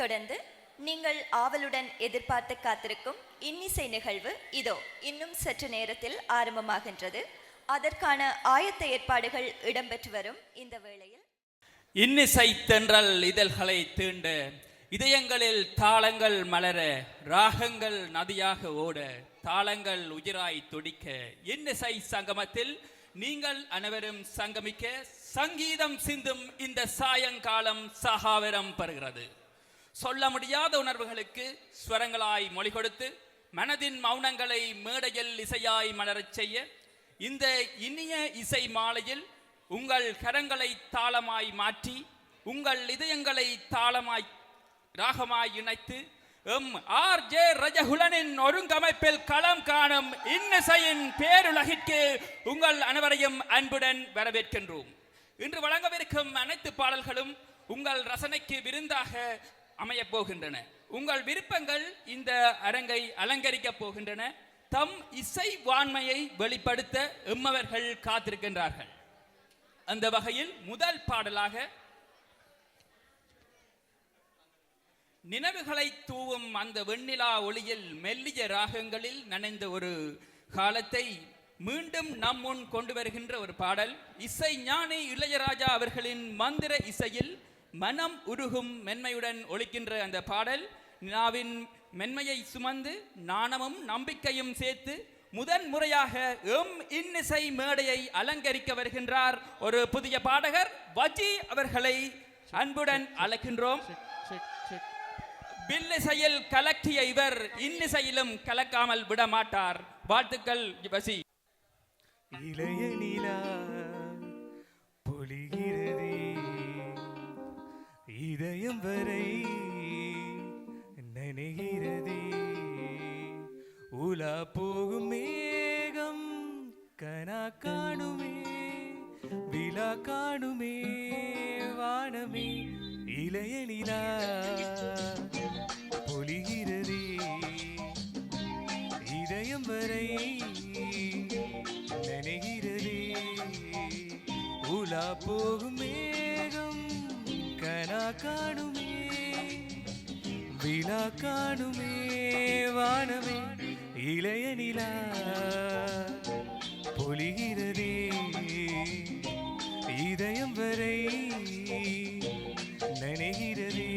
தொடர்ந்து நீங்கள் ஆவலுடன் எதிர்பார்த்து காத்திருக்கும் இன்னிசை நிகழ்வு இதோ இன்னும் சற்று நேரத்தில் ஆரம்பமாகின்றது. அதற்கான ஆயத்த ஏற்பாடுகள் இடம்பெற்று வரும் இந்த வேளையில் இன்னிசை தென்றல் இதழ்களை தீண்ட, இதயங்களில் தாளங்கள் மலர, ராகங்கள் நதியாக ஓட, தாளங்கள் உயிராய் துடிக்க, இன்னிசை சங்கமத்தில் நீங்கள் அனைவரும் சங்கமிக்க சங்கீதம் சிந்தும் இந்த சாயங்காலம் சகாவரம் பெறுகிறது. சொல்ல முடியாத உணர்வுகளுக்கு ஸ்வரங்களாய் மொழி கொடுத்து மனதின் மௌனங்களை மேடையில் இசையாய் மலரச் செய்ய இந்த இனிய இசை மாலையில் உங்கள் கரங்களை தாளமாய் மாற்றி உங்கள் இதயங்களை தாளமாய் ராகமாய் இணைத்து ஆர்.ஜே. ரஜகுலனின் ஒருங்கமைப்பில் களம் காணும் இன்னிசையின் பேருலகிற்கு உங்கள் அனைவரையும் அன்புடன் வரவேற்கின்றோம். இன்று வழங்கவிருக்கும் அனைத்து பாடல்களும் உங்கள் ரசனைக்கு விருந்தாக அமையப் போகின்றன. உங்கள் விருப்பங்கள் இந்த அரங்கை அலங்கரிக்கப் போகின்றன. தம் இசை வாண்மையை வெளிப்படுத்த எம்மவர்கள் காத்திருக்கின்றார்கள். அந்த வகையில் முதல் பாடலாக நினைவுகளை தூவும் அந்த வெண்ணிலா ஒளியில் மெல்லிய ராகங்களில் நனைந்த ஒரு காலத்தை மீண்டும் நம் முன் கொண்டு வருகின்ற ஒரு பாடல். இசை ஞானி இளையராஜா அவர்களின் மந்திர இசையில் மனம் உருகும் மென்மையுடன் ஒலிக்கின்ற அந்த பாடல் நாவின் மென்மையை சுமந்து நாணமும் நம்பிக்கையும் சேர்த்து முதன் முறையாக இன்னிசை மேடையை அலங்கரிக்க வருகின்றார் ஒரு புதிய பாடகர் வஜி அவர்களை அன்புடன் அழைக்கின்றோம். பில்லிசையில் கலக்கிய இவர் இன்னிசையிலும் கலக்காமல் விட மாட்டார். வாழ்த்துக்கள் வசி. இளைய நிலா பொழிகிறதே இதயம் வரை நனைகிறதே உலா போகும் மேகம் கனா காணுமே விழா காணுமே வானமே இளைய நிலா பொழிகிறதே இதயம் வரை நனைகிறதே உலா போகும் மேகம் கனா காணுமே விழா காணுமே வானமே இளைய நிலா பொழிகிறதே இதயம் வரை நனைகிறதே.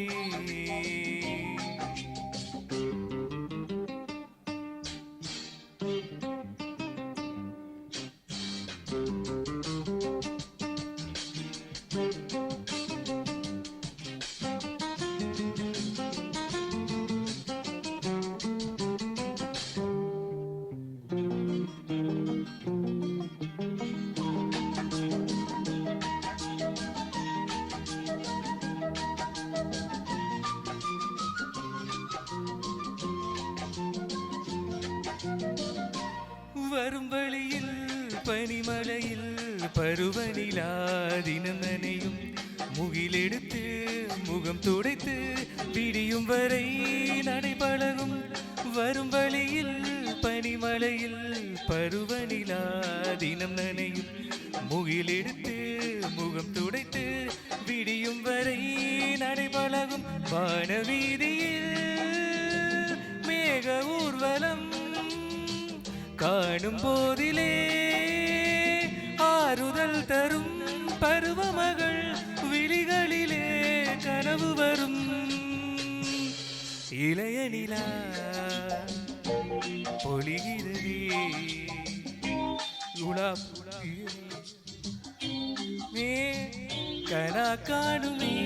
வரும் வழியில் பனிமலையில் பருவநிலா தினம் நனையும் முகிலெடுத்து முகம் துடைத்து விடியும் வரை நடைபழகும். வரும் வழியில் பனிமலையில் பருவநிலா தினம் நனையும் முகிலெடுத்து முகம் துடைத்து விடியும் வரை நடைபழகும். வானவீதியில் மேக ஊர்வலம் காணும் போதிலே ஆறுதல் தரும் பருவமகள் விழிகளிலே கனவு வரும். இளைய நிலா பொழிகிறதே உலா மே கனா காணுமே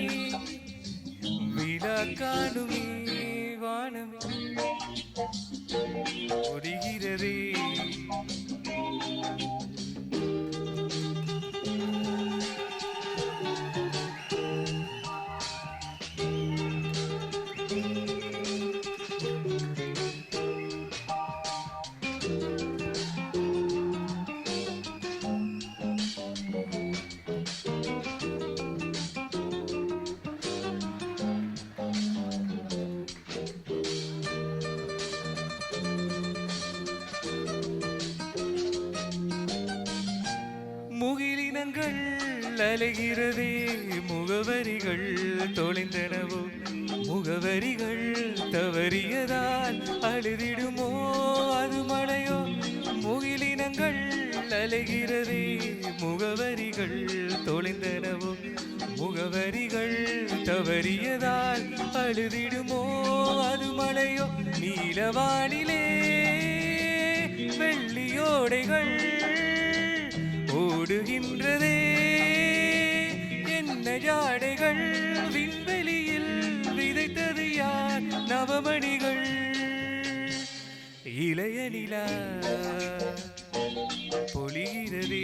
விழா காணுமே வானமே ஒடுகிறதே. முகிலினங்கள் அலைகிறதே முகவரிகள் தொலைந்தனவோ முக முகவரிகள் தவறியதால் அழுதிடுமோ அது மழையோ முகிலினங்கள் அலைகிறதே முகவரிகள் தொலைந்தனவோ முகவரிகள் தவறியதால் அழுதிடுமோ அது மழையோ நீலவானிலே வெள்ளியோடைகள் ஓடுகின்றதே என்ன ஜாடைகள் விண்வெளியில் விதைத்தது யார் நவமணிகள் இளைய நிலா பொழிகிறதே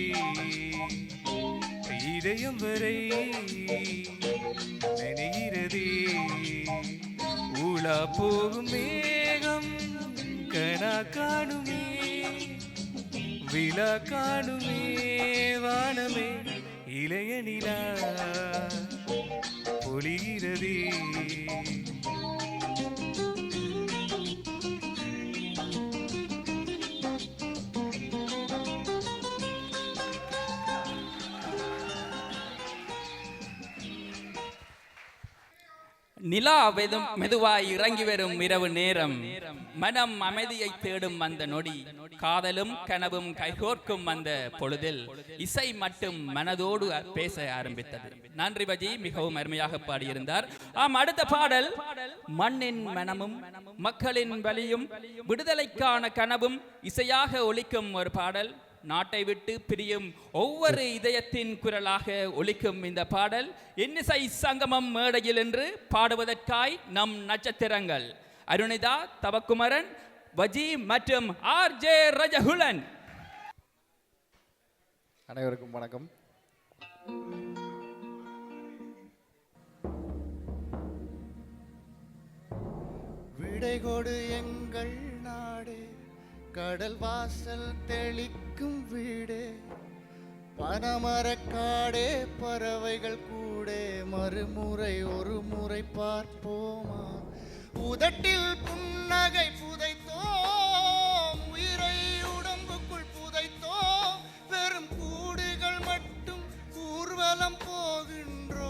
இதயம் வரை நினைகிறதே உலா போகும் மேகம் கனா காணுமே விழா காணுமே வானமே இளைய நிலா பொழிகிறதே நிலா மெதுவாய் இறங்கி வரும் இரவு நேரம் மனம் அமைதியை தேடும் அந்த நொடி காதலும் கனவும் கைகோர்க்கும் அந்த பொழுதில் இசை மட்டும் மனதோடு பேச ஆரம்பித்தது. நன்றி பஜி, மிகவும் அருமையாக பாடியிருந்தார். அடுத்த பாடல் மண்ணின் மனமும் மக்களின் வலியும் விடுதலைக்கான கனவும் இசையாக ஒலிக்கும் ஒரு பாடல். நாட்டை விட்டு பிரியும் ஒவ்வொரு இதயத்தின் குரலாக ஒலிக்கும் இந்த பாடல் இன்னிசை சங்கமம் மேடையில் என்று பாடுவதற்காய் நம் நட்சத்திரங்கள் அருணிதா, தவக்குமரன், வஜி மற்றும் ஆர்ஜே ரஜகுலன். அனைவருக்கும் வணக்கம். விடைகொடு எங்கள் நாடே, கடல் வாசல் தெளிக்கும் வீடே, பனமரக்காடே, பறவைகள் கூடே, மறுமுறை ஒரு முறை பார்ப்போமா, உதட்டில் புன்னகை புதைத்தோம், உயிரை உடம்புக்குள் புதைத்தோம், வெறும் கூடுகள் மட்டும் ஊர்வலம் போகின்றோம்.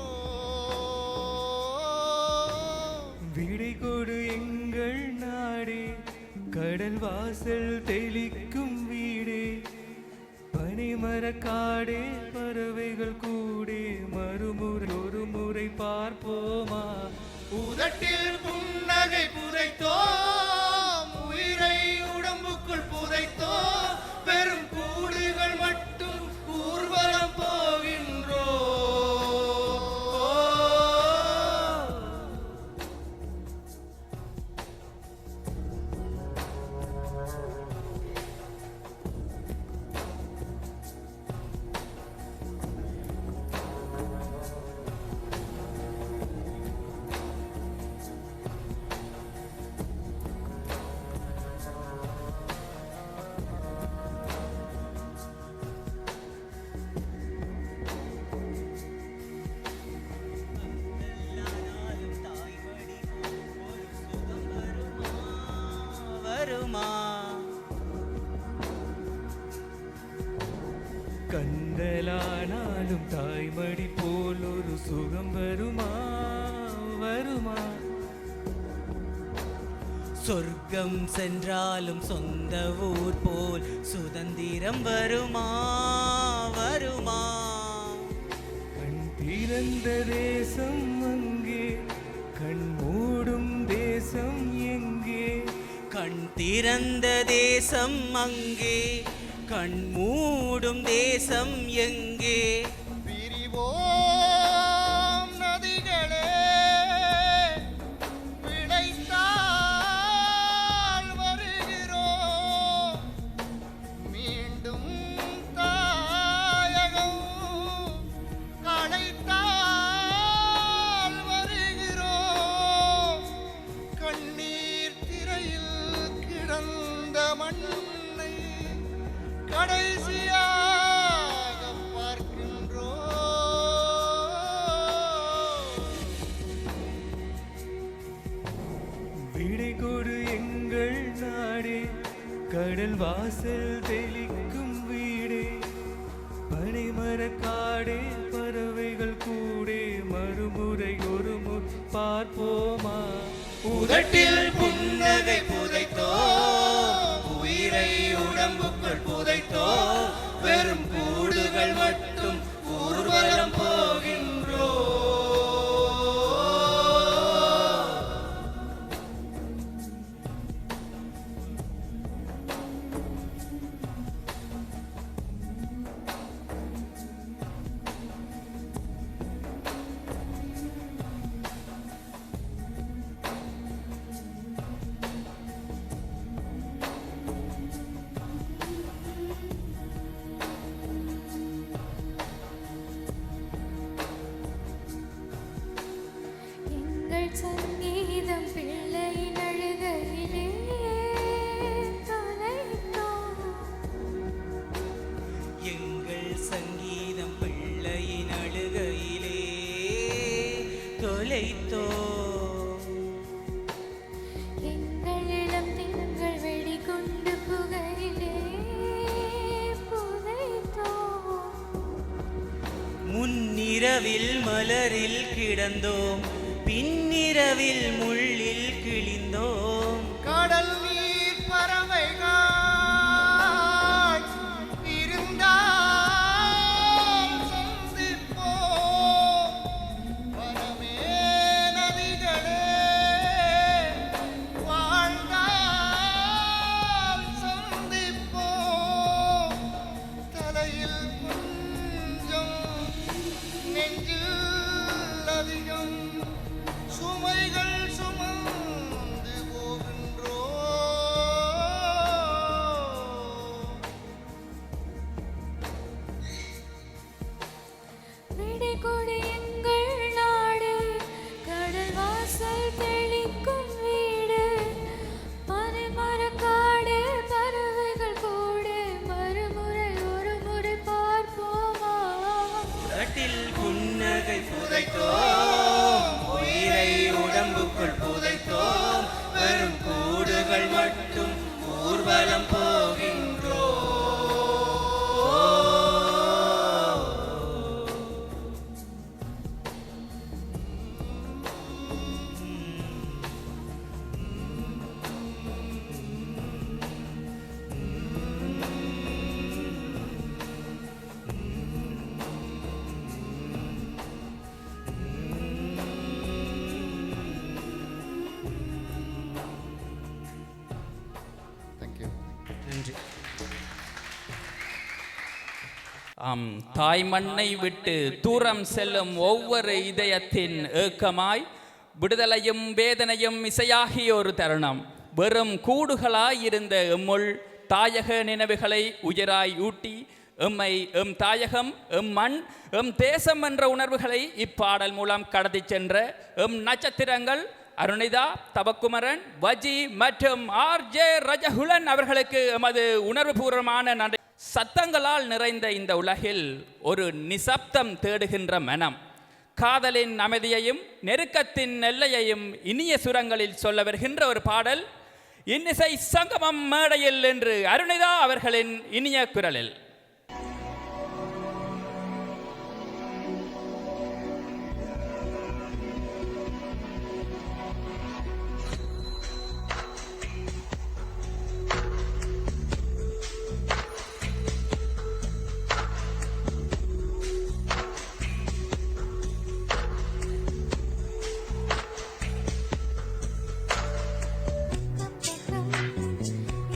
விடை கொடு எங்கள் நாடே, கடல் வாசல் தெளிக்கும் வீடே, பனிமரக்காடே, பறவைகள் கூடே, மறுமுறை ஒரு முறை பார்ப்போமா, உதட்டில் புன்னகை புதைத்தோம், உயிரை உடம்புக்குள் புதைத்தோம், பெரும் கூடுகள் மட்டும் ஊர்வலம் போகின்றோம். கந்தலானாலும் தாய்மடி போல் ஒரு சுகம் வருமா வருமா, சொர்க்கம் சென்றாலும் சொந்த ஊர் போல் சுதந்திரம் வருமா வருமா, கண் திறந்த தேசம் அங்கே, கண் மூடும் தேசம் எங்கே, கண் திறந்த தேசம் அங்கே, கண் மூடும் தேசம் எங்கே, பிரிவோம் நதிகளே, விளைத்தால் வருகிறோம், மீண்டும் தாயகம் களைத்தால் வருகிறோம், கண்ணீர் திரையில் கிடந்த மண்ணை கடைசியாக பார்க்கின்றோம். விடை கொடு எங்கள் நாடே, கடல் வாசல் தெளிக்கும் வீடே, பனைமரக்காடே, பறவைகள் கூடே, மறுமுறை ஒரு முறை பார்ப்போமா, உதட்டில் புன்னகை புதைத்தோம், உயிரை உடம்புக்குள் புதைத்தோம், வெறும் கூடுகள் மட்டும் ஊர்வலம் போகின்றோம். எங்கள் சங்கீதம் பிள்ளையின் அழுகையிலே தொலைத்தோம். எங்கள் சங்கீதம் பிள்ளையின் அழுகையிலே தொலைத்தோம். எங்கள் இளம் திங்கள் வெடிகுண்டு புகையிலே புதைத்தோம். முன்னிரவில் மலரில் கிடந்தோம், பின்னிரவில் முள்ளில் கிழிந்தோம். கடல் நீர் பறவைகள் இருந்தால் சந்திப்போம். வனமே நதிகளே வாழ்ந்தால் சந்திப்போம். தலையில் கொஞ்சம் நெஞ்சில் அதிகம் சுமைகள் சுமந்து போகின்றோம். விடை கொடு எங்கள் நாடு, கடல் வாசல் தெளிக்கும் வீடு, பனைமரக்காடு, பறவைகள் கூடு, மறுமுறை ஒரு முறை பார்ப்போமா? உதட்டில் புன்னகை புதைத்தோம், உயிரை உடம்புக்குள் புதைத்தோம், வெறும் கூடுகள் மட்டும் ஊர்வலம் போகின்றோம். Thank you. நன்றி. ஆம், தாய் மண்ணை விட்டு தூரம் செல்லும் ஒவ்வொரு இதயத்தின் ஏக்கமாய் விடுதலையும் வேதனையும் இசையாகிய ஒரு தருணம். வெறும் கூடுகளாயிருந்த எம்முள் தாயக நினைவுகளை உயிராய் ஊட்டி எம்மை எம் தாயகம், எம் மண், எம் தேசம் என்ற உணர்வுகளை இப்பாடல் மூலம் கடத்தி சென்ற எம் நட்சத்திரங்கள் அருணிதா, தவக்குமரன், வஜி மற்றும் ஆர்ஜே ரஜகுலன் அவர்களுக்கு எமது உணர்வுபூர்வமான நன்றி. சத்தங்களால் நிறைந்த இந்த உலகில் ஒரு நிசப்தம் தேடுகின்ற மனம் காதலின் அமைதியையும் நெருக்கத்தின் எல்லையையும் இனிய சுரங்களில் சொல்ல வருகின்ற ஒரு பாடல் இன்னிசை சங்கமம் மேடையில் என்று அருணிதா அவர்களின் இனிய குரலில்.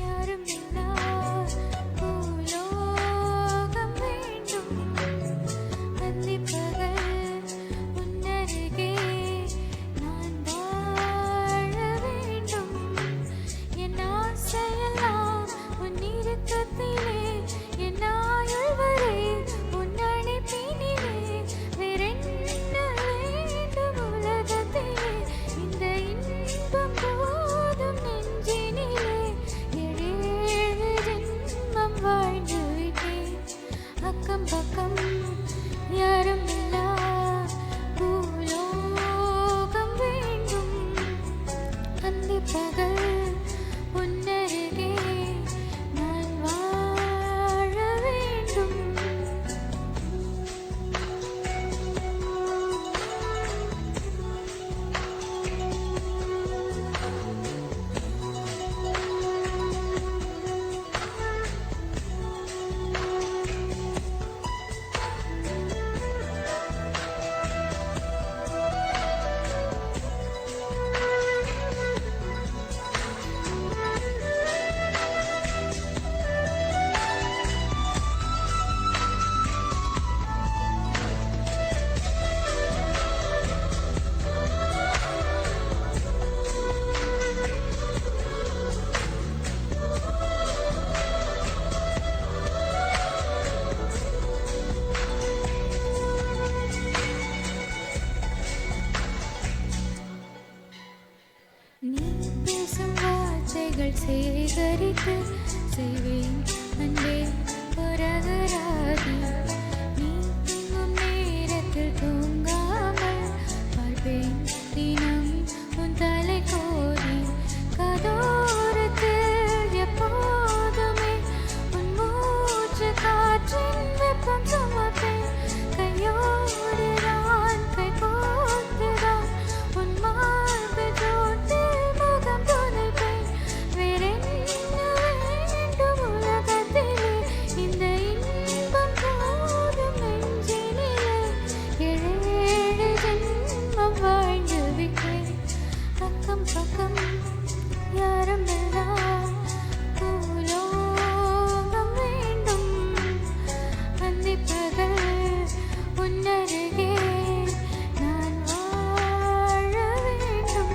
யாரும் இல்லா பூலோகம் உண்மைகள் சேகரித்து செய்வேன் அன்பே உரகராதி. நீ தூங்கும் நேரத்தில் தூங்காமல் பார்ப்பேன் தினம் உன் தலை கோதி. கதோரத்தில் எப்போதுமே உன் மூச்சு காற்றின் வெப்பம் சுமப்பேன். கையோடு நான் கை கோர்த்துதான் உன் மார்பு ஜோட்டில் முகம் புதைப்பேன். வேறென்ன வேண்டும் உலகத்திலே இந்த இன்பம் போதும் நெஞ்சினிலே. ஏழேழு ஜென்மம் வாழ்ந்து விட்டேன். பக்கம் பக்கம் யாரும் இல்லா பூலோகம் வேண்டும். அந்திப்பகல் உன்னருகே நான் வாழ வேண்டும்.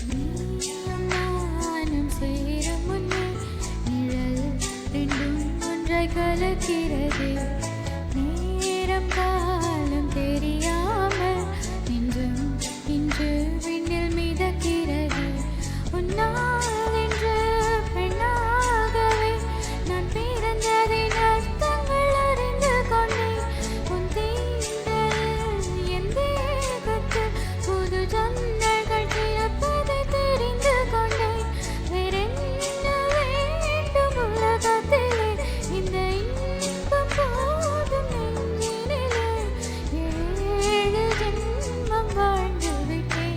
நீயும் நானும் சேரும் முன்னே நிழல் ரெண்டும் ஒன்றாய் கலக்கிறது. நேரம் காலம் தெரியாமல் நெஞ்சும் இன்று விண்ணில் மிதக்கிறது. உன்னால் இன்று பெண்ணாகவே நான் பிறந்ததின் அர்த்தங்கள் அறிந்து கொண்டேன். உன் தீண்டலில் என் தேகத்தில் புது ஜன்னல்கள் திறப்பதை தெரிந்து கொண்டேன். வேறென்ன வேண்டும் உலகத்திலே இந்த இன்பம் போதும் நெஞ்சினிலே. ஏழு ஜென்மம் வாழ்ந்து விட்டேன்.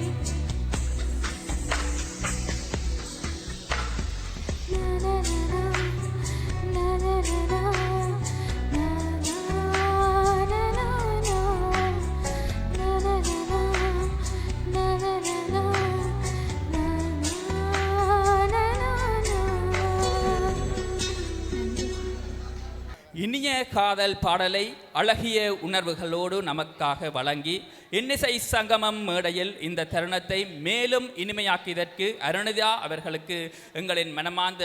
இனிய காதல் பாடலை அழகிய உணர்வுகளோடு நமக்காக வழங்கி இன்னிசை சங்கமம் மேடையில் இந்த தருணத்தை மேலும் இனிமையாக்கியதற்கு அருணிதா அவர்களுக்கு எங்களின் மனமார்ந்த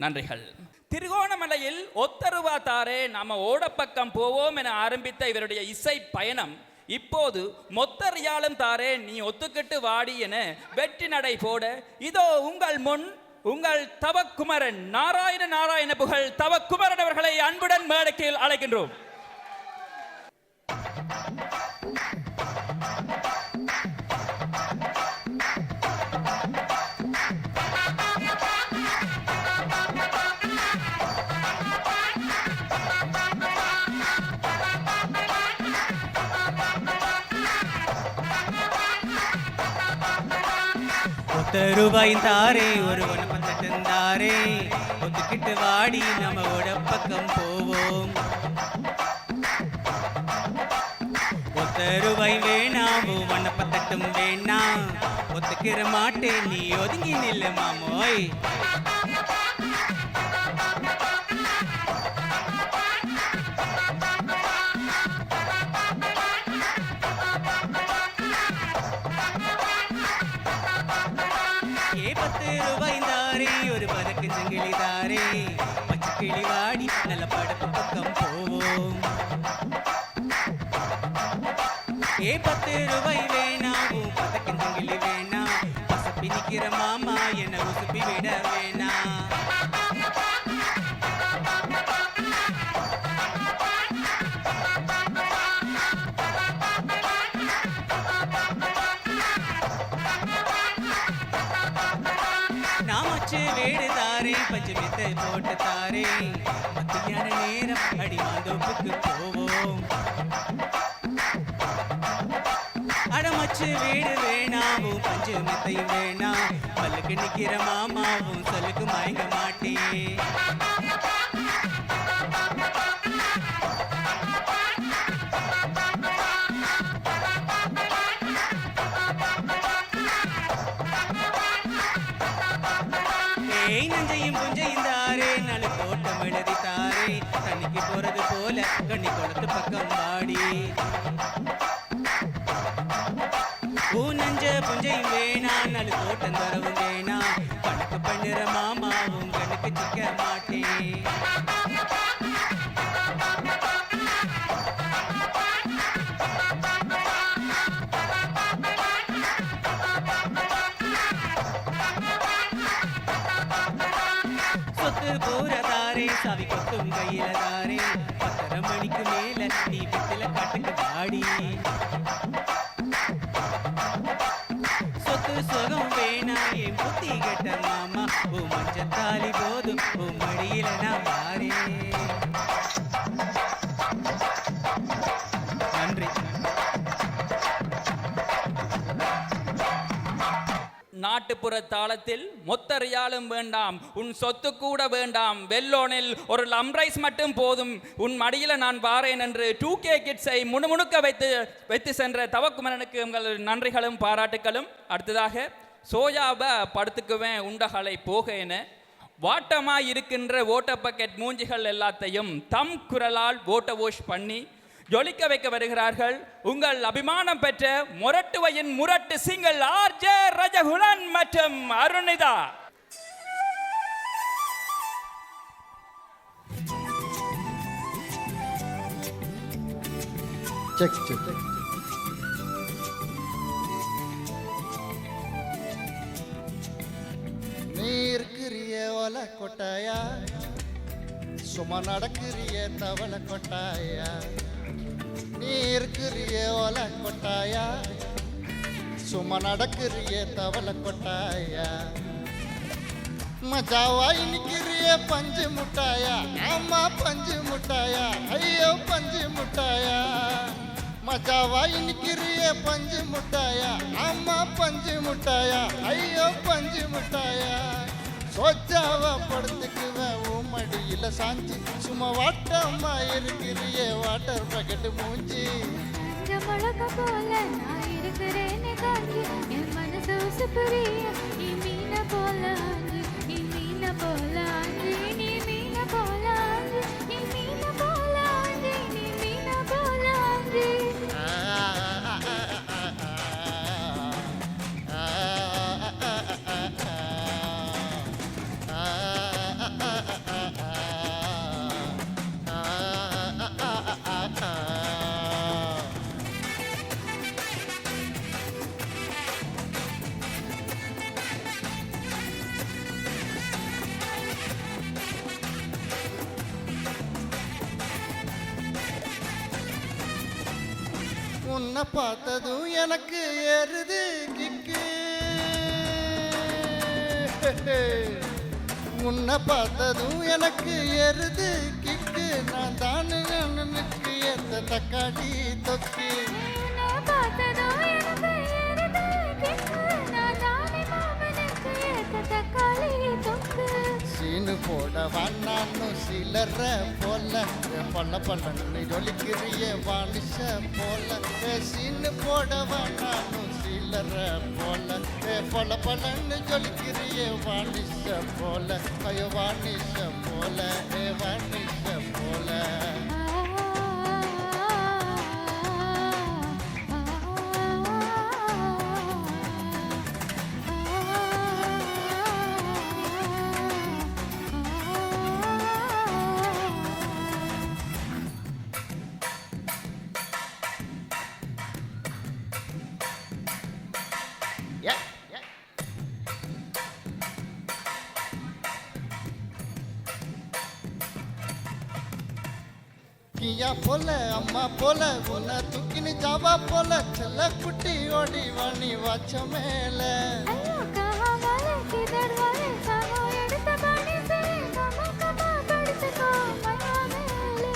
நன்றிகள். திருகோணமலையில் ஒத்தருவா தாரே நாம ஓடப்பக்கம் போவோம் என ஆரம்பித்த இவருடைய இசை பயணம் இப்போது மொத்தறியாலும் தாரே நீ ஒத்துக்கிட்டு வாடி என வெற்றி நடை போட இதோ உங்கள் முன் உங்கள் தவக்குமரன் நாராயண புகழ் தவக்குமரன் அவர்களை அன்புடன் மேடைக்கு அழைக்கின்றோம். ரூபாய் தாரே ஒரு ஒன்பத்தட்டும் தாரே ஒத்துக்கிட்டு வாடி நம்மோட பக்கம் போவோம். ரூபாய் வேணாம் வண்ணப்பத்தட்டும் வேணாம் ஒத்துக்கிற மாட்டேன் நீ ஒதுங்கி நில்லு மாமோய். ரூபாய் தாரே ஒரு பதக்கு சங்கிலி தாரே பச்சை கிளி வாடி நல்ல படப்பு பக்கம் போவோம். 10 ரூபாய் வேணாம் பதக்கு சங்கிலி வேணாம் பசப்பி நிக்கிற மாமா என்ன உசுப்பி விட வேணாம். நாமச்சு வேடு தாரே பஞ்சமித்தை போட்டு தாரே மத்தியான நேரம் அடிமாந்தோப்புக்கு போவோம். அடமச்சு வீடு வேணாவும் பஞ்சமித்தையும் வேணாம் பல்லுக்கு நிக்கிற மாமாவும் சொல்லுக்கு மயங்க மாட்டே. ஏய் நஞ்சையும் புஞ்சையும் தாரே நாலு தோட்டம் எழுதி தாரே தண்ணிக்கு போறது போல கண்ணி குளத்து பக்கம் வாடி பூ நஞ்ச புஞ்சையும் வேணா நாலு தோட்டம் தரவும் வேணா கணக்கு பண்ணுற மாமாவும் கணக்கு சிக்க மாட்டேன் சொத்து போறதாரே சாவி கொத்தும் கையில தாரே 10:30 மணிக்கு மேல நீ பித்தல காட்டுக்கு வாடி சொத்து சுகம் வேணா என் புத்தி கெட்ட மாமா ஓ மஞ்சத்தாலி போதும் ஓ மடியில நான் வாரே நன்றி நாட்டுப்புற தாளத்தில் மொத்தறியாலும் வேண்டாம் உன் சொத்து கூட வேண்டாம் வெல்லோனில் ஒரு லம்ரைஸ் மட்டும் போதும் உன் மடியில நான் வாரேன் என்று 2K கிட்ஸை முணுமுணுக்க வைத்து சென்ற தவக்குமரனுக்கு உங்கள் நன்றிகளும் பாராட்டுகளும். அடுத்ததாக சோயாவை படுத்துக்குவேன் உண்டகளை போக என வாட்டமாய் இருக்கின்ற ஓட்ட பக்கெட் மூஞ்சிகள் எல்லாத்தையும் தம் குரலால் ஓட்ட வாஷ் பண்ணி ஜொலிக்க வைக்க வருகிறார்கள் உங்கள் அபிமானம் பெற்ற மொரட்டுவையின் முரட்டு சிங்கள் ஆர்ஜே ரஜகுலன் மற்றும் அருணிதா. நீ இருக்கிறிய ஒல கொட்டாயா சும்மா நடக்கிறிய தவள கொட்டாயா நீ இருக்கிறிய ஒல கொட்டாயா சும்மா நடக்கிறிய தவள கொட்டாயா மஜாவாய் நிக்கிறிய பஞ்சு முட்டாயா அம்மா பஞ்சு முட்டாயா ஐயோ பஞ்சு முட்டாயா மஜாவாய் நிக்கிறிய பஞ்சு முட்டாயா அம்மா பஞ்சு முட்டாயா ஐயோ பஞ்சு முட்டாயா சோச்சாவா படுத்துக்குவேன் மடியில சாஞ்சி சும்மா வாட்டம்மா இருக்கிறியே வாட்டர் பக்கெட் மூஞ்சி முழக்க போல நான் இருக்கிறேன்னு காஞ்சி என் மனசு உசுப்புரிய நீ மீன போல ஆஞ்சி நீ மீன போல ஆஞ்சி நீ மீன போல ஆஞ்சி நீ மீன போல ஆஞ்சி நீ மீன போல ஆஞ்சி உன்னை பார்த்ததும் எனக்கு ஏறுது கிக்கு உன்னை பார்த்ததும் எனக்கு ஏறுது கிக்கு நான் தானே எனக்கு ஏத்த தக்காளி தொக்கு உன்னை பார்த்ததோ எனக்கு ஏறுது கிக்கு நான் தானே மாமனுக்கு ஏத்த தக்காளி தொக்கு சீனு போட வான்னு சிலற போல பல்ல பல்லன்னு ஜொலிக்கிறிய வாணிஷ போல சீனு போட வான்னு சிலற போல பல்ல பல்லன்னு ஜொலிக்கிறிய வாணிஷ போல ஐயோ வாணிஷ போல வாணிஷ போல கியா போல அம்மா போல உன்னை தூக்கினு ஜாவா போல செல்ல குட்டி ஓடி வாணி வாச்ச மேல ஐயோ கஹா வாலே கிதர் வாலே சாமோ எடுத்த பாணி சே கமா கமா படிச்சுக்கோ மயா மேலே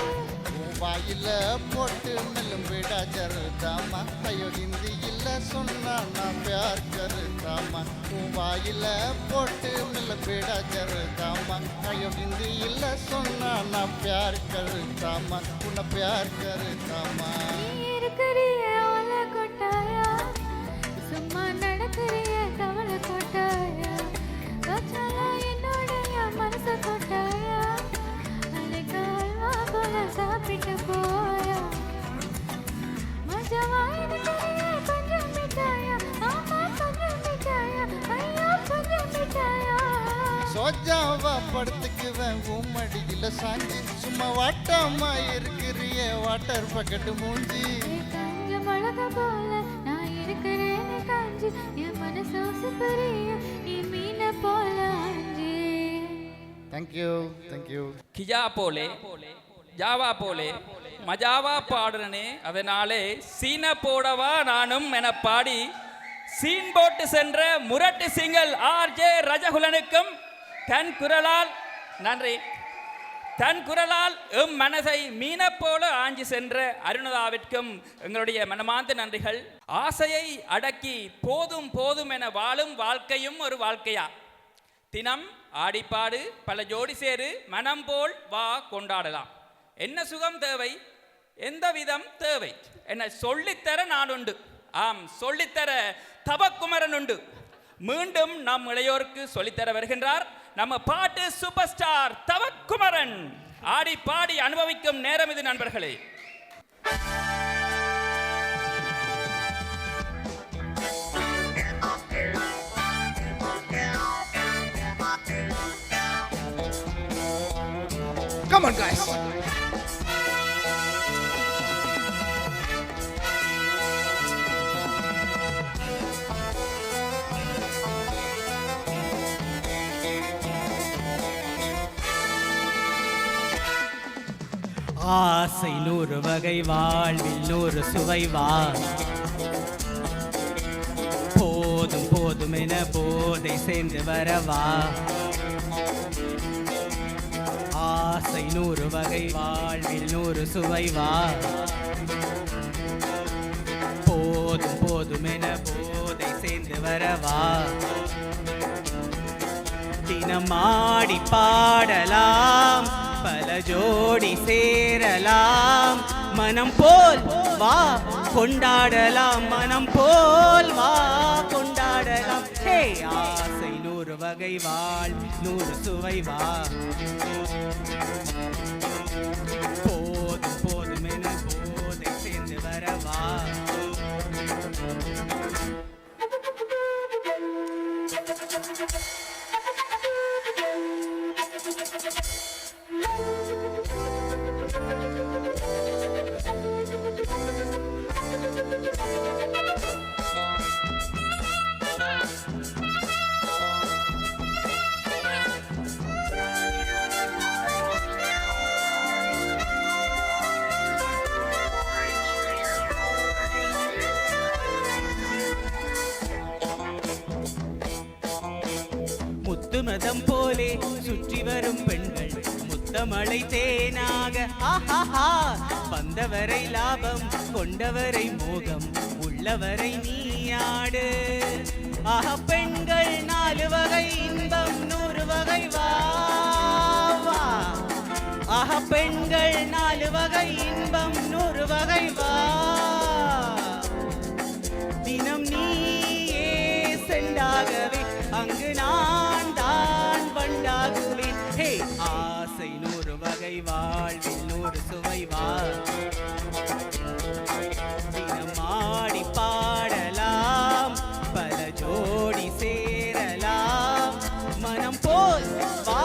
வாயில போட்டு மெல்லும் விடா ஜருதாமா ஐயோ ஹிந்தியில சொன்னா நான் பியார் கருதாமா வாயில போட்டு மெல்லும் விடா ஜருதாமா ஐயோ ஹிந்தியில சொன்னா நான் பியார் கருதாமா உன்னை பியார் கருதாமா நீ இருக்கிறிய ஓல கொட்டாயா சும்மா நடக்கிறிய தவள கொட்டாயா வச்சாலா என்னோட ஆசை கொட்டாயா அன்னைக்கு அல்வா போல சாப்பிட்டு போயா மஜாவா இருக்கிறியே கொஞ்சம் மிட்டாயா ஆமா கொஞ்சம் மிட்டாயா ஐயா கொஞ்சம் மிட்டாயா சோஜாவா படுத்துக்குவேன் உம்மடியில சாஞ்சி சும்மா வாட்டாமா இருக்கிறிய வாட்டர் பக்கெட்டு மூஞ்சி காஞ்ச மிளகா போல நான் இருக்கிறேன்னு காஞ்சி என் மனசு உசுப்புறிய நீ மீனை போல ஆஞ்சி தேங்க்யூ கியா போலே ஜாவா போலே மஜாவா பாடுறனே அதனாலே சீன போடவா நானும் என பாடி சீன் போட்டு சென்ற முரட்டு சிங்கல் ஆர்ஜே ரஜகுலனுக்கும் தன் குரலால் நன்றி தன் குரலால் எம் மனதை மீன போல ஆஞ்சி சென்ற அருணதாவிற்கும் எங்களுடைய மனமார்ந்த நன்றிகள். ஆசையை அடக்கி போதும் போதும் என வாழும் வாழ்க்கையும் ஒரு வாழ்க்கையா? தினம் ஆடிப்பாடு பல ஜோடி சேரு மனம் போல் வா கொண்டாடலாம். என்ன சுகம் தேவை, எந்த விதம் தேவை என சொல்லித்தர நான் உண்டு. ஆம், சொல்லித்தர தவக்குமரன் உண்டு. மீண்டும் நம் இளையோருக்கு சொல்லித்தர வருகின்றார் நம்ம பாட்டு சூப்பர் ஸ்டார் தவக்குமரன். ஆடி பாடி அனுபவிக்கும் நேரம் இது நண்பர்களே. Come on, guys. ஆசை 100 வகை வாழ்வில் 100 சுவை வா போதும் போதும் என போதை சேர்ந்து வரவா ஆசை 100 வகை வாழ்வில் 100 சுவை வா போதும் போதும் என போதை சேர்ந்து வரவா தினம் ஆடி பாடலாம் பல ஜோடி சேரலாம் மனம் போல் வா கொண்டாடலாம் மனம் போல் வா கொண்டாடலாம் ஹே ஆசை 100 வகை வாழ் 100 சுவை வா போதும் போதும் என போதை சேர்ந்து வரவா முத்துமதம் போலே சுற்றி வரும் பெண்கள் முத்தமழை தேனாக ஆஹாஹா வந்தவரை லாபம் கொண்டவரை மோகம் உள்ளவரை நீயாடு ஆஹ பெண்கள் 4 வகை இன்பம் 100 வகை வா ஆஹ பெண்கள் 4 வகை இன்பம் 100 வகை வா தினம் நீயே செண்டாகவே அங்கு நான் தான் வண்டாகுவேன் ஹே ஆசை 100 வகை வாழ்வில் 100 சுவை வா தினம் ஆடி பாடலாம் பல ஜோடி சேரலாம் மனம் போல் வா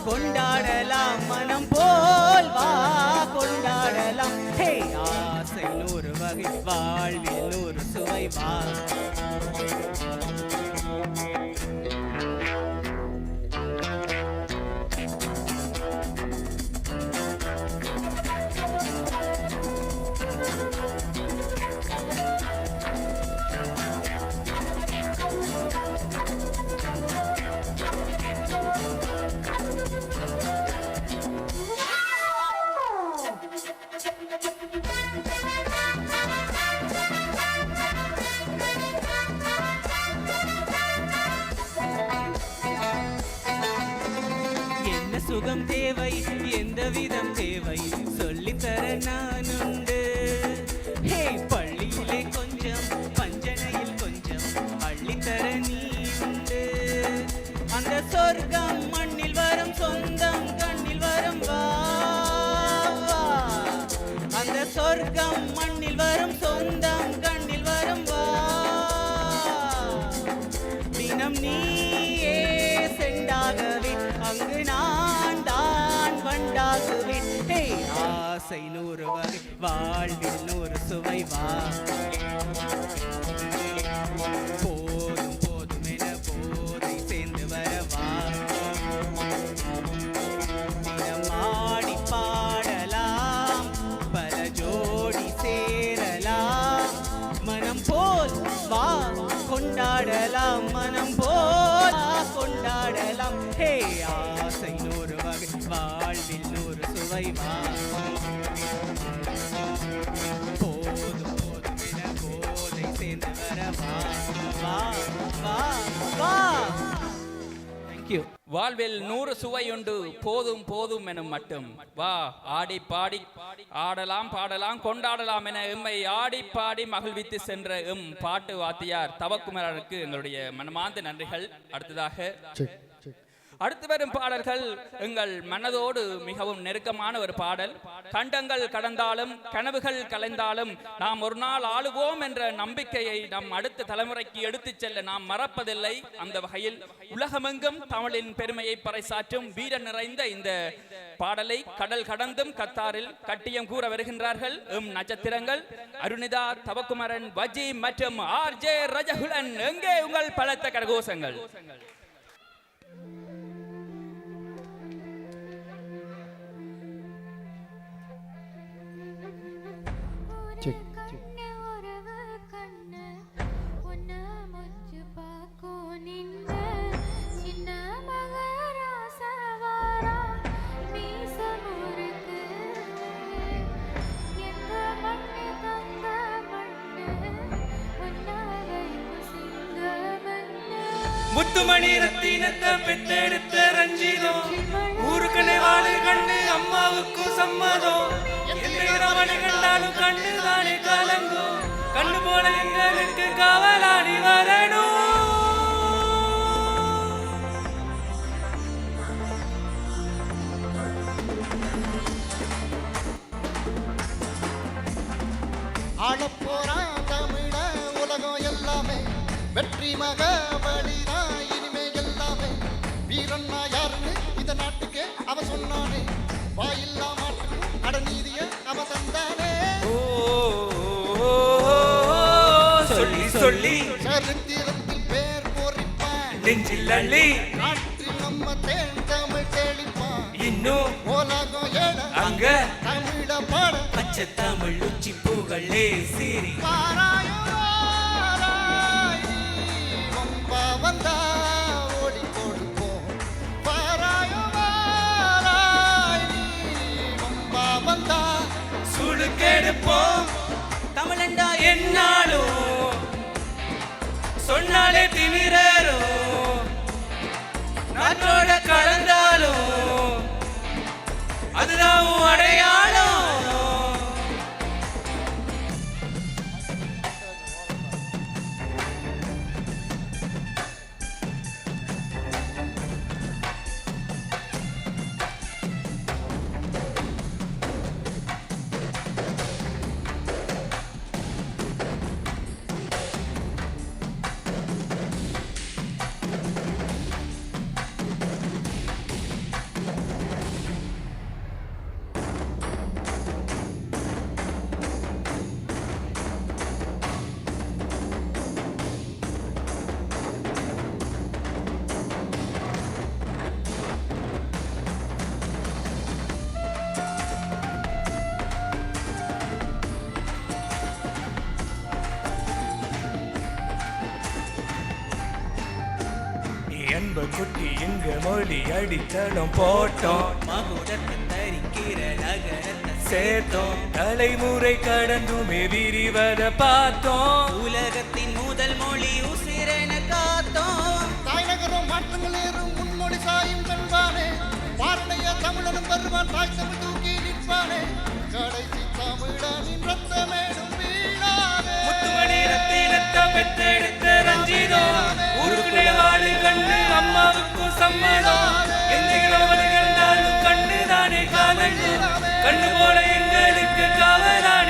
கொண்டாடலாம் மனம் போல் வா கொண்டாடலாம் ஹே ஆசை 100 வகை வாழ்வில் 100 சுவை வா சுகம் தேவை எந்த விதம் தேவை சொல்லித்தர நான் உண்டு ஹே பள்ளியிலே கொஞ்சம் பஞ்சனையில் கொஞ்சம் அள்ளித்தர நீ உண்டு அந்த சொர்க்கம் மண்ணில் வரும் சொந்த சொர்க்கம் மண்ணில் வரும் சொந்தம் கண்ணில் வரும் வா தினம் நீயே செண்டாகவே அங்கு நான் தான் வண்டாகுவேன் ஹே ஆசை 100 வகை வாழ்வில் 100 சுவை வா போதும் போதும் என போதை சேர்ந்து வரவா தினம் ஆடி பாடலாம் பல ஜோடி சேரலாம் மனம் போல் வா கொண்டாடலாம் மனம் போல் கொண்டாடலாம் ஹே ஆசை 100 வகை வாழ்வில் 100 சுவை வா போதும் போதும் என போதை சேர்ந்து வரவா வா வா வா தேங்க்யூ வாழ்வில் 100 சுவை உண்டு போதும் போதும் எனும் மட்டும் வா ஆடி பாடி ஆடலாம் பாடலாம் கொண்டாடலாம் என எம்மை ஆடி பாடி மகிழ்வித்து சென்ற பாட்டு வாத்தியார் தவக்குமரனுக்கு எங்களுடைய மனமார்ந்த நன்றிகள். அடுத்ததாக அடுத்து வரும் பாடல்கள் எங்கள் மனதோடு மிகவும் நெருக்கமான ஒரு பாடல். கண்டங்கள் கடந்தாலும் கனவுகள் கலைந்தாலும் நாம் ஒரு நாள் ஆளுவோம் என்ற நம்பிக்கையை நம் அடுத்த தலைமுறைக்கு எடுத்துச் செல்ல நாம் மறப்பதில்லை. அந்த வகையில் உலகமெங்கும் தமிழின் பெருமையை பறைசாற்றும் வீர நிறைந்த இந்த பாடலை கடல் கடந்தும் கத்தாரில் கட்டியம் கூற வருகின்றார்கள் நட்சத்திரங்கள் அருணிதா, தவக்குமரன், வஜி மற்றும் RJ ரஜகுலன். எங்கே உங்கள் பலத்த கரகோஷங்கள்? முத்துமணி ரத்தினத்தை பெற்றெடுத்த ரஞ்சிதம் ஊருக்கனை வாழு கண்ணு அம்மாவுக்கும் சம்மதம் எந்த இரவனை கண்டாலும் கண்ணு தானே கலங்கும் கண்ணு போல எங்களுக்கு காவலாடி வரணும். ஆளப்போறான் தமிழ உலகம் எல்லாமே வெற்றி மகபலிதான் இனிமே எல்லாமே வீரன்னா யாருன்னு இந்த நாட்டுக்கு அவ சொன்னானே வாயில்லா மாட்டு அடநீதிய அவ தந்தானே சொல்லி சொல்லி சரித்திரத்தில் பேர் பொறிப்பான் நெஞ்சில் அள்ளி நாட்டில் நம்ம தேன் தமிழ் தெளிப்பான் இன்னும் உலகம் ஏழ அங்க தமிழ பாட பச்சை தமிழ் உச்சி பூகளே சீரி பாராயோ வந்தா ஓடி கொடுப்போம் பாராயோ வந்தா சுடுக்கெடுப்போம். தமிழண்டா என்னாலும் சொன்னாலே திமிரரும் நாட்டோட கலந்தாலும் அதுதான் உன் அடையாளம். அன்ப குட்டி எங்க மொழி அடித்தளம் போட்டோம் மகுடத்தை தரிக்கிற நகரத்தை சேர்த்தோம் தலைமுறை கடந்துமே விரிவத பார்த்தோம் உலகத்தின் முதல் மொழி உசிரென காத்தோம் தாய்நகரம் மாற்றங்கள் ஏறும் முன்மொழி சாயும் கண்பானே பாரணைய தமிழனும் வருவான் தாய் தமிழ் தூக்கி நிற்பானே கடைசி தமிழனின் ரத்தமேடும் வீணானே முத்துமணி ரத்தினத்தை பெற்றெடுத்த ரஞ்சிதம் ஊருக்குள்ளே வாழு கண்ணு அம்மாவுக்கும் சம்மதம் எந்த இரவனை கண்டாலும் கண்ணு தானே காலங்கும் கண்ணு போல எங்களுக்கு காவலான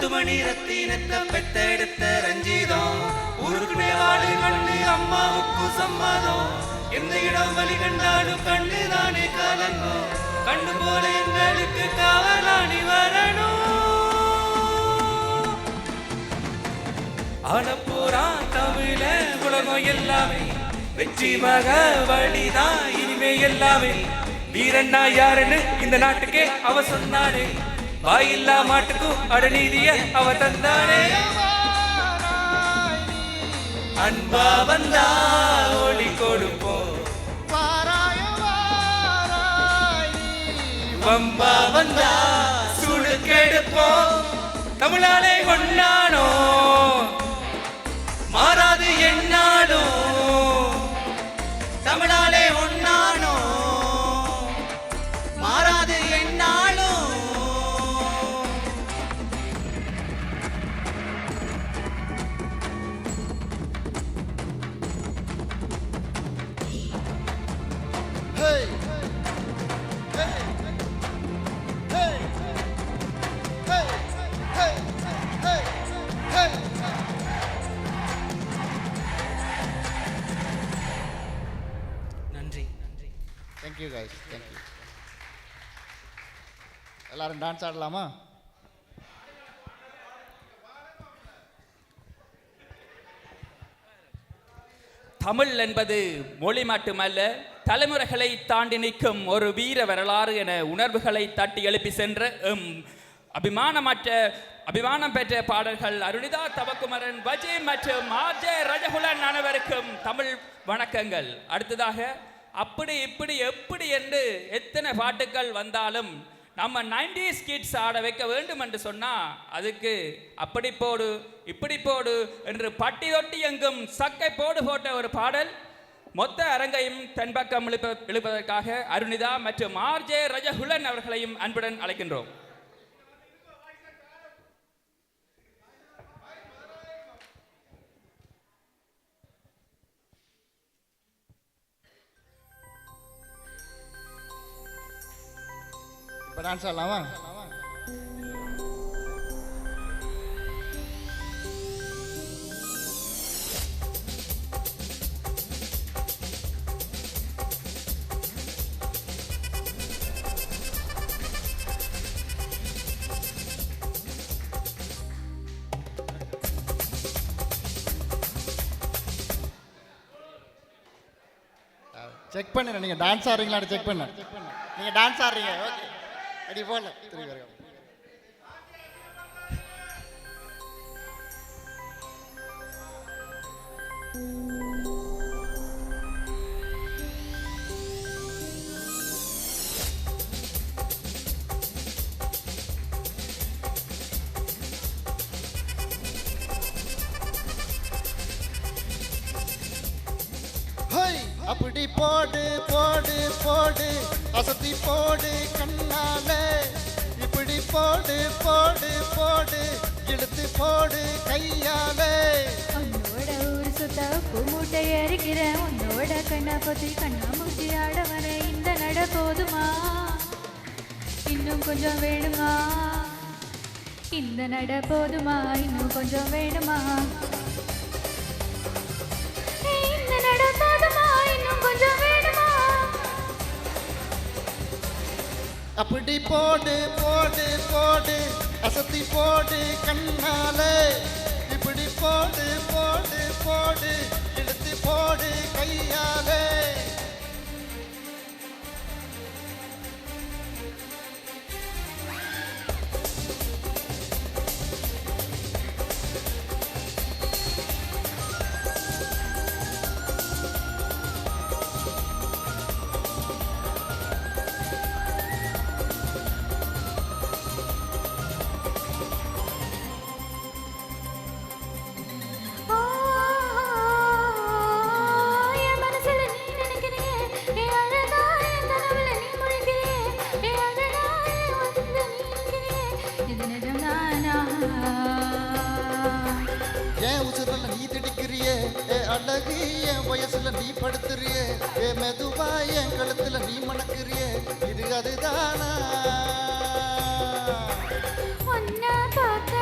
முத்துமணி ரத்தினத்தை பெத்தெடுத்த ரஞ்சிதம் ஊருக்குள்ளே வாழு கண்ணு அம்மாவுக்கு சம்மாதம் எந்த இடம் வழி கண்டாலும் கண்ணு தானே கலங்கும் கண்ணு போல எங்களுக்கு காவலாணி வரணும் ஆனப்பூரா தமிழ உலகம் எல்லாமே வெற்றி மக வழிதான் இனிமே எல்லாமே வீரண்ணா யாருன்னு இந்த நாட்டுக்கே அவ சொன்னானே வாயில்லா மாட்டுக்கும் அடநீதிய அவ தந்தானே அன்பா வந்தா ஒளி கொடுப்போம் வம்பா வந்தா சுடு கெடுப்போம் தமிழாலே கொண்டானோ மாறாது என்னாலும் தமிழாலே ஒன்னானோ மாறாது என்னாலும் Hey! Hey! Hey! Hey! Hey! Hey! Hey! நன்றி நன்றி Thank you guys. Thank you. எல்லாரும் டான்ஸ் ஆடலாமா? தமிழ் என்பது மொழி மட்டுமல்ல தலைமுறைகளை தாண்டி நிற்கும் ஒரு வீர வரலாறு என உணர்வுகளை தட்டி எழுப்பி சென்ற அபிமானம் பெற்ற பாடல்கள் அருணிதா தவக்குமரன் வஜி மற்றும் ஆர்ஜே ரஜகுலன் அனைவருக்கும் தமிழ் வணக்கங்கள். அடுத்ததாக அப்படி இப்படி எப்படி என்று எத்தனை பாட்டுகள் வந்தாலும் நம்ம 90s கிட்ஸ் ஆட வைக்க வேண்டும் என்று சொன்னா அதுக்கு அப்படி போடு இப்படி போடு என்று பட்டி தொட்டி எங்கும் சக்கை போடு போட்ட ஒரு பாடல் மொத்த அரங்கையும் தென்பக்கம் இழுப்பதற்காக அருணிதா மற்றும் ஆர்ஜே ரஜகுலன் அவர்களையும் அன்புடன் அழைக்கின்றோம். இப்போ டான்ஸ் ஆடலாமா? செக் பண்ணு, நீங்கள் டான்ஸ் ஆடுறீங்களான்னு செக் பண்ணு. நீங்கள் டான்ஸ் ஆடுறீங்க, ஓகே. அடி போடல திரும்பி வரும். அப்படி போடு போடு போடு அசத்தி போடு கண்ணாலே இப்படி போடு போடு போடு இழுத்து போடு கையாலே உன்னோட ஊர் சுத்த பூமூட்டை எரிக்கிறேன் உன்னோட கண்ணா பொத்தி கண்ணா மூச்சி ஆட வர இந்த நட போதுமா இன்னும் கொஞ்சம் வேணுமா இந்த நட போதுமா இன்னும் கொஞ்சம் வேணுமா இந்த நட போதுமா இன்னும் கொஞ்சம் வேணுமா அப்படி போடு போடு போடு அசத்தி போடு கண்ணாலே இப்படி போடு போடு போடு இழுத்து போடு கையாலே அழகு என் வயசுல நீ படுத்துறியே மெதுவா என் கழுத்துல நீ மணக்குறியே இது அதுதானா ஒன்ன பார்த்த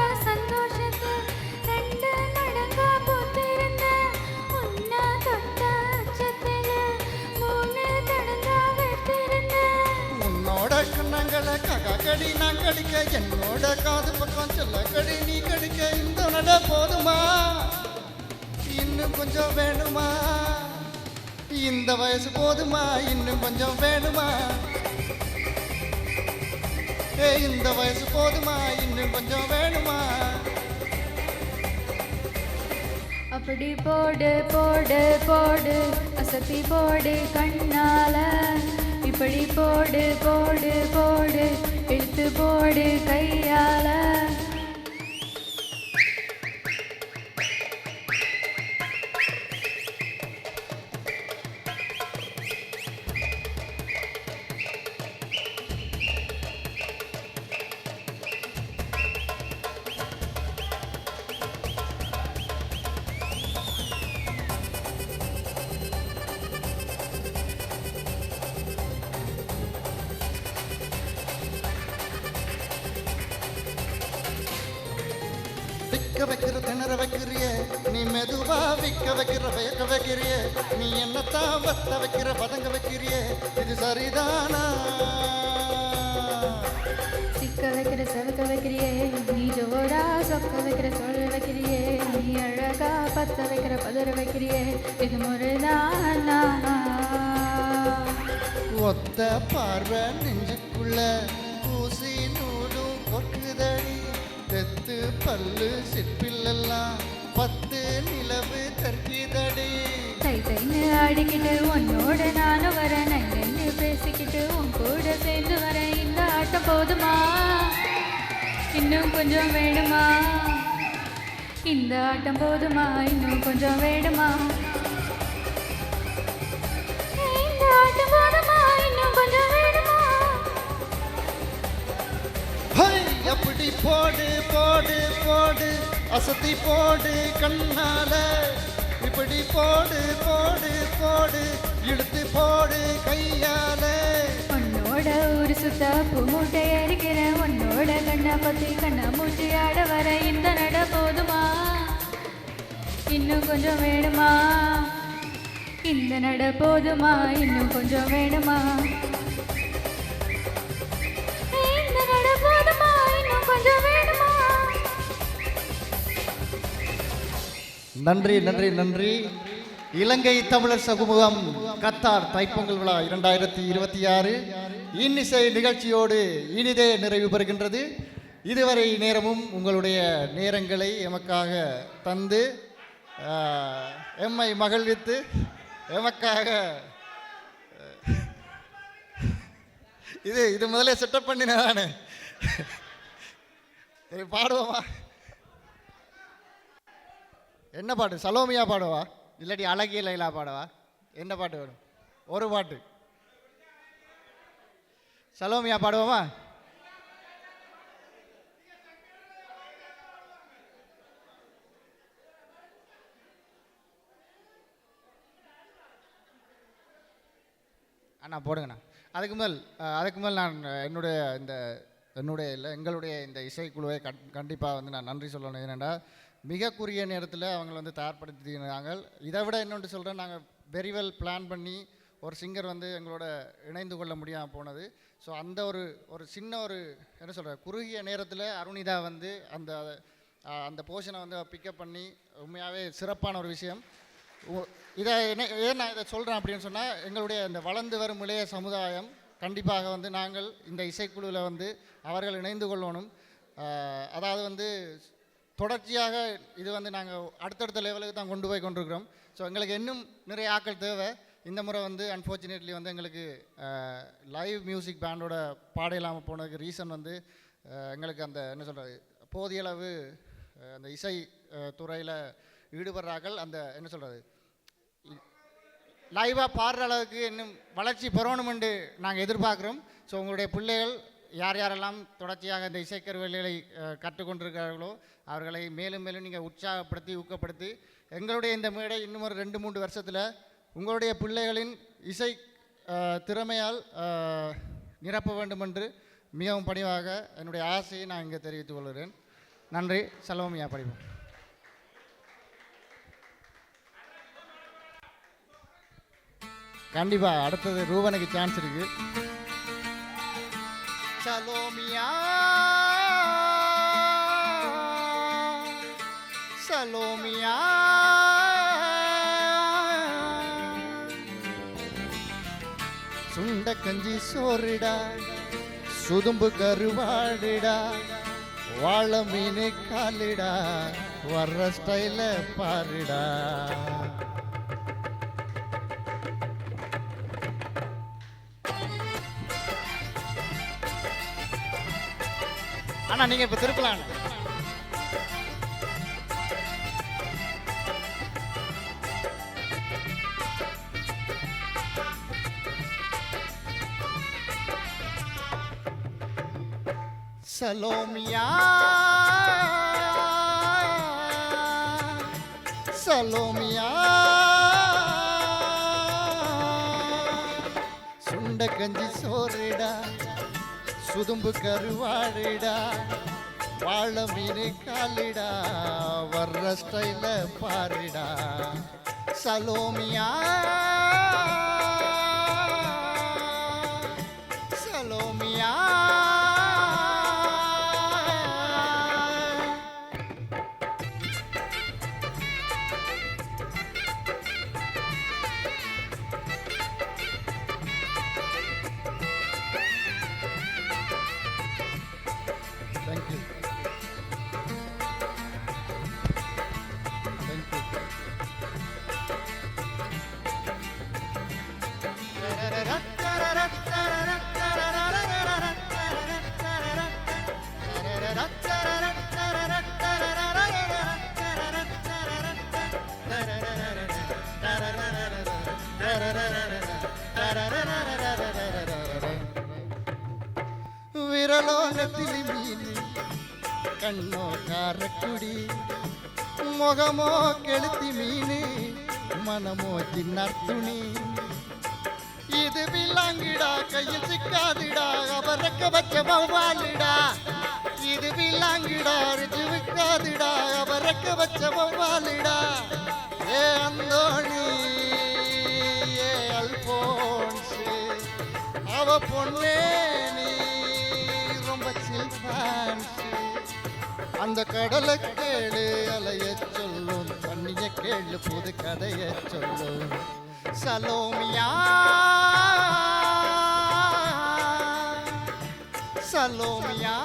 கடி நான் கடிக்க என்னோட காது பக்கம் செல்ல கடி நீ கடிக்க இந்த நட போதுமா இன்னும் கொஞ்சம் வேணுமா இந்த வயசு போதுமா இன்னும் கொஞ்சம் வேணுமா இந்த வயசு போதுமா இன்னும் கொஞ்சம் வேணுமா அப்படி போடு போடு போடு அசத்தி போடு கண்ணால இப்படி போடு போடு போடு இழுத்து போடு கையால விக்க வைக்கிற திணற வைக்கிறியே நீ மெதுவா விக்க வைக்கிற வயக்க வைக்கிறியே நீ என்னத்தான் வத்த வைக்கிற பதங்க வைக்கிறியே இது சரிதானா சிக்க வைக்கிற செவக்க வைக்கிறியே நீ ஜோரா சொக்க வைக்கிற சொல்ல வைக்கிறியே நீ அழகா பத்த வைக்கிற பதற வைக்கிறியே இது முறைதானா ஒத்த பார்வை நெஞ்சுக்குள்ள ஊசி நூலும் கொக்குதடி தெத்து பல்லு சிற்பிலெல்லாம் 10 நிலவு தர்க்கிதடி தை தைன்னு ஆடிக்கிட்டு உன்னோட நானும் வரேன் நைன்னு பேசிக்கிட்டு உன் கூட சேர்ந்து வரேன் இந்த ஆட்டம் போதுமா இன்னும் கொஞ்சம் வேணுமா இந்த ஆட்டம் போதுமா இன்னும் கொஞ்சம் வேணுமா இந்த ஆட்டம் போதுமா இன்னும் கொஞ்சம் வேணுமா ஹை அப்படி போடு போடு போடு அசத்தி போடு கண்ணால இப்படி போடு போடு போடு இழுத்து போடு கையால உன்னோட ஊரு சுத்தா பூ மூட்டை அடிக்கிறேன் உன்னோட கண்ணை பத்தி கண்ணா மூட்டி ஆட வர இந்த நட போதுமா இன்னும் கொஞ்சம் வேணுமா இந்த நட போதுமா இன்னும் கொஞ்சம் வேணுமா இந்த நட போதுமா இன்னும் கொஞ்சம் வேணுமா நன்றி நன்றி நன்றி இலங்கை தமிழர் சமூகம் கத்தார் தைப்பொங்கல் விழா 2026 இன்னிசை நிகழ்ச்சியோடு இனிதே நிறைவு பெறுகின்றது. இதுவரை நேரமும் உங்களுடைய நேரங்களை எமக்காக தந்து எம்மை மகிழ்வித்து எமக்காக இது முதல்ல செட்டப் பண்ணினதானே பாடுவோமா? என்ன பாட்டு? சலோமியா பாடுவா இல்லாட்டி அழகிய லைலா பாடவா? என்ன பாட்டு வரும்? ஒரு பாட்டு சலோமியா பாடுவோமா? அண்ணா போடுங்கண்ணா. அதுக்கு மேல் நான் எங்களுடைய இந்த இசைக்குழுவை கண்டிப்பாக வந்து நான் நன்றி சொல்லணும். ஏனென்றா மிக குறுகிய நேரத்தில் அவங்க வந்து தயார்படுத்தினாங்க. இதை விட இன்னொன்று சொல்கிறேன், நாங்கள் வெரி வெல் பிளான் பண்ணி ஒரு சிங்கர் வந்து எங்களோட இணைந்து கொள்ள முடியாமல் போனது. ஸோ அந்த ஒரு சின்ன என்ன சொல்கிற குறுகிய நேரத்தில் அருணிதா வந்து அந்த போர்ஷனை வந்து பிக்கப் பண்ணி உண்மையாகவே சிறப்பான ஒரு விஷயம். ஏன் நான் இதை சொல்கிறேன் அப்படின்னு சொன்னால், எங்களுடைய இந்த வளர்ந்து வரும் இளைய சமுதாயம் கண்டிப்பாக வந்து நாங்கள் இந்த இசைக்குழுவில் வந்து அவர்கள் இணைந்து கொள்ளணும். அதாவது வந்து தொடர்ச்சியாக இது வந்து நாங்கள் அடுத்தடுத்த லெவலுக்கு தான் கொண்டு போய் கொண்டிருக்கிறோம். ஸோ எங்களுக்கு இன்னும் நிறைய ஆட்கள் தேவை. இந்த முறை வந்து அன்ஃபார்ச்சுனேட்லி வந்து எங்களுக்கு லைவ் மியூசிக் பேண்டோட பாட இல்லாமல் போனதுக்கு ரீசன் வந்து எங்களுக்கு அந்த என்ன சொல்கிறது போதிய அளவு அந்த இசை துறையில் ஈடுபடுறார்கள். அந்த என்ன சொல்கிறது லைவாக பாடுற அளவுக்கு இன்னும் வளர்ச்சி பெறணுமென்று நாங்கள் எதிர்பார்க்குறோம். ஸோ உங்களுடைய பிள்ளைகள் யார் யாரெல்லாம் தொடர்ச்சியாக இந்த இசைக்கருவிகளை கற்றுக்கொண்டிருக்கிறார்களோ அவர்களை மேலும் மேலும் நீங்கள் உற்சாகப்படுத்தி ஊக்கப்படுத்தி எங்களுடைய இந்த மேடை இன்னும் ஒரு 2-3 வருஷத்தில் உங்களுடைய பிள்ளைகளின் இசை திறமையால் நிரப்ப வேண்டும் என்று மிகவும் பணிவாக என்னுடைய ஆசையை நான் இங்கே தெரிவித்துக் கொள்கிறேன். நன்றி. சலோமியா படிப்போம். கண்டிப்பாக அடுத்தது ரூபனுக்கு சான்ஸ் இருக்குது. சலோமியா சலோமியா சுண்ட கஞ்சி சோறுடா சுதும்பு கருவாடுடா வாழை மீன் காலிடா வர்ற ஸ்டைல பாருடா. அண்ணா நீங்க இப்ப திருப்பலாம். சலோமியா சலோமியா சுண்ட கஞ்சி சோறுடா சுதும்பு கருவாடுடா வாழை மீன் காலிடா வர்ற ஸ்டைல பாருடா. Salomiya Salomiya Thank you. Thank you. விரலோ நெத்திலி மீன் கண்ணோ காரக்குடி முகமோ கெளுத்தி மீன் மனமோ சின்னத்துணி இது வில்லாங்கிடா கையில் சிக்காதிடா அவரக்க வச்ச வௌவாலிடா இது வில்லாங்கிடா ருச்சி விக்காதிடா அவரக்க வச்ச வௌவாலிடா. ஏ அந்தோணி ஏ அல்போன்ஸ் அவ பொண்ணே நீ ரொம்ப சில்பான்ஸ் அந்த கடலை கேளு அலைய சொல்லும் தண்ணிய கேளு புது கதைய சொல்லும். சலோமியா சலோமியா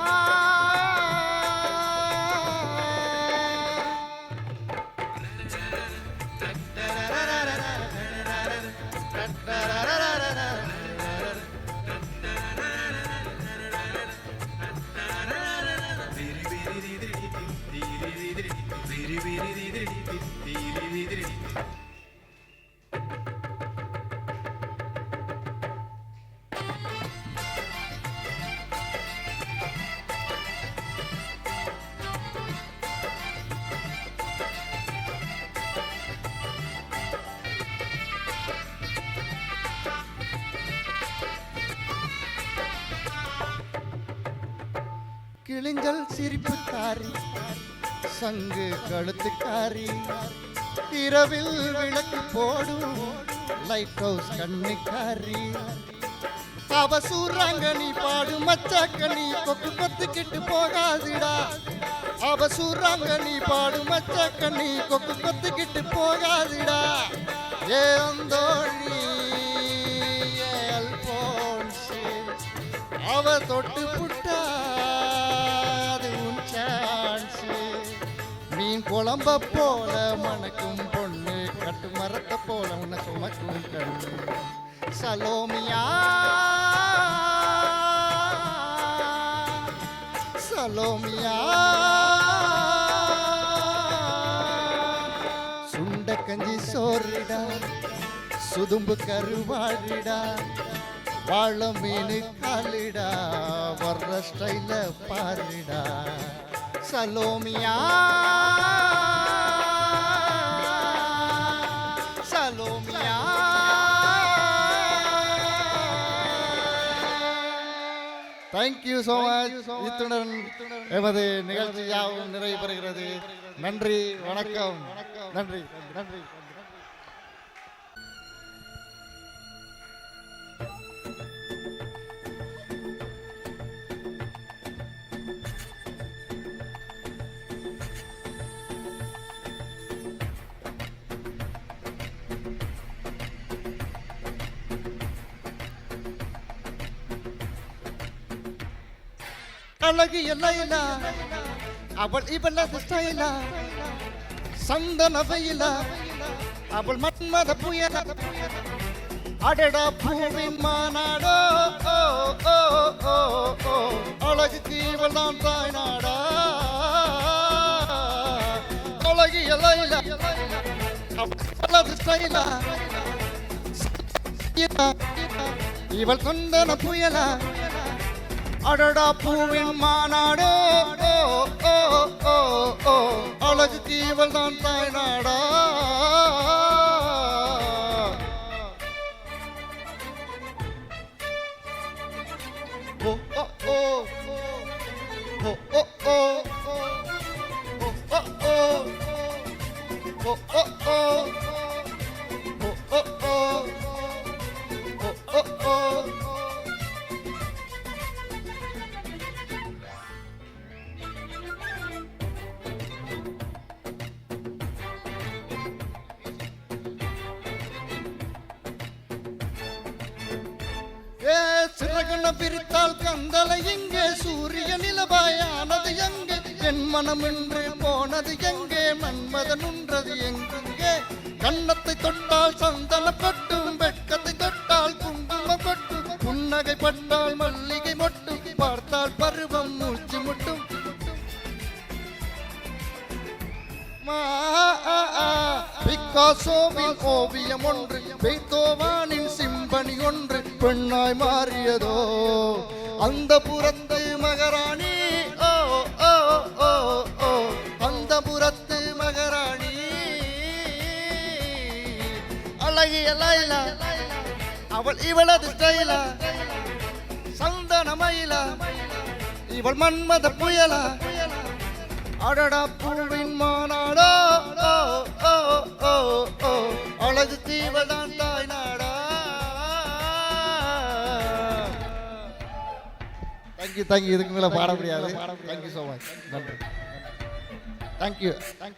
கிழிஞ்சல் சிரிப்புக்காரி சங்கு கழுத்துக்காரி இரவில் விளக்கு போடும் லைட் ஹவுஸ் கண்ணுக்காரி அவ சூறாங்கனி பாடு மச்சாக்கனி கொக்கு கொத்துக்கிட்டு போகாதுடா அவ சூறாங்கனி பாடு மச்சாக்கனி கொக்கு கொத்துக்கிட்டு போகாதுடா. ஏ அந்தோழி ஏ அல்போன்ஸ் அவ தொட்டு புட்டா அது உன் சான்ஸ். மீன் குழம்ப போல மணக்கும் பொண்ணு கட்டு மரத்தை போல உன்னை சுமக்கும் கண்ணு. சலோமியா சலோமியா சுண்ட கஞ்சி சோறுடா சுதும்பு கருவாடுடா வாழை மீன் காலிடா வர்ற ஸ்டைல பாருடா. Salomiya Salomiya thank you so much. இத்துடன் எமது நிகழ்ச்சி யாவும் நிறைவு பெறுகிறது. நன்றி வணக்கம். நன்றி நன்றி. அழகிய லைலா அவள் இவளது ஸ்டைலா சந்தன வெயிலா அவள் மன்மத புயலா அடடா பூவின் மாநாடோ ஓ ஓ ஓ ஓ அழகுக்கு இவள் தான் தாய்நாடா அழகிய லைலா அவளது ஸ்டைலா இவள் சந்தன புயலா அடடா பூவின் மாநாடோ ஓ ஓ ஓ ஓ அழகுக்கு இவள் தான் தாய்நாடா ஓ ஓ ஓ ஓ ஓ ஓ ஓ ஓ ஓ ஓ சிறகண்ண பிரித்தால் கந்தலை எங்கே சூரிய நிலவாயானது எங்கே என் மனம் என்று போனது எங்கே மன்மதன் உன்றது எங்கே கன்னத்தை தொட்டால் சந்தன கொட்டும் வெட்கத்தை தொட்டால் குங்குமம் கொட்டும் புன்னகை பட்டால் மல்லிகை மொட்டும் பார்த்தால் பருவம் மூச்சு முட்டும் பிக்காசோவின் ஓவியம் ஒன்று பெய்தோவானின் சிம்பனி ஒன்று பெண்ணாய் மாறியதோ அந்த புறத்து மகாராணி ஓ ஓ ஓ ஓ அந்த புறத்து மகாராணி அழகிய லைலா அவள் இவளது ஸ்டைலா சந்தன மயிலா இவள் மன்மத புயலா அடடா பூவின் மாநாடோ ஓ ஓ ஓ ஓ அழகு தீவதான் தாய் நாடா தேங்க்யூ இதுக்கு மேலே பாட முடியாது தேங்க்யூ ஸோ மச் நன்றி தேங்க்யூ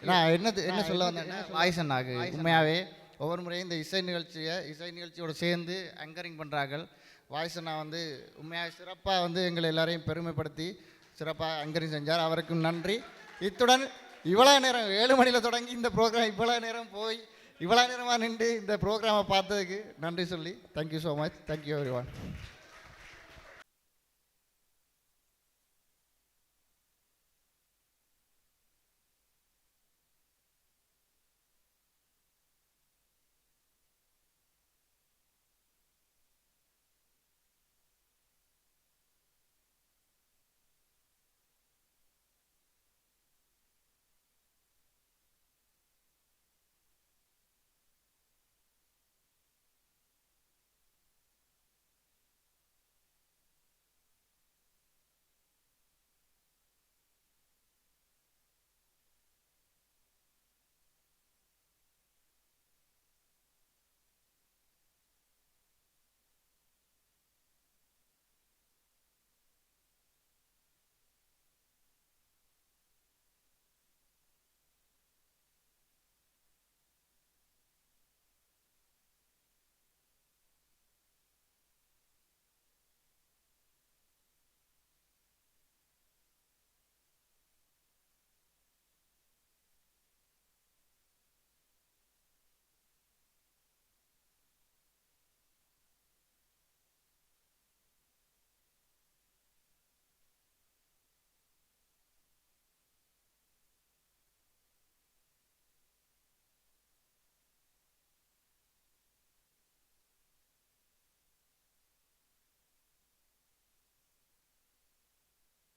நான் என்ன சொல்ல வந்தேன்னா வாய்ஸ் அண்ணாக்கு உண்மையாகவே ஒவ்வொரு முறையும் இந்த இசை நிகழ்ச்சியோடு சேர்ந்து ஆங்கரிங் பண்ணுறாங்க வாய்ஸ் அண்ணா வந்து உண்மையாக சிறப்பாக வந்து எங்களை எல்லாரையும் பெருமைப்படுத்தி சிறப்பாக ஆங்கரிங் செஞ்சார் அவருக்கும் நன்றி இத்துடன் இவ்வளோ நேரம் 7 மணியில் தொடங்கி இந்த ப்ரோக்ராம் இவ்வளோ நேரம் போய் இவ்வளோ நேரமாக நின்று இந்த ப்ரோக்ராமை பார்த்ததுக்கு நன்றி சொல்லி thank you so much thank you every one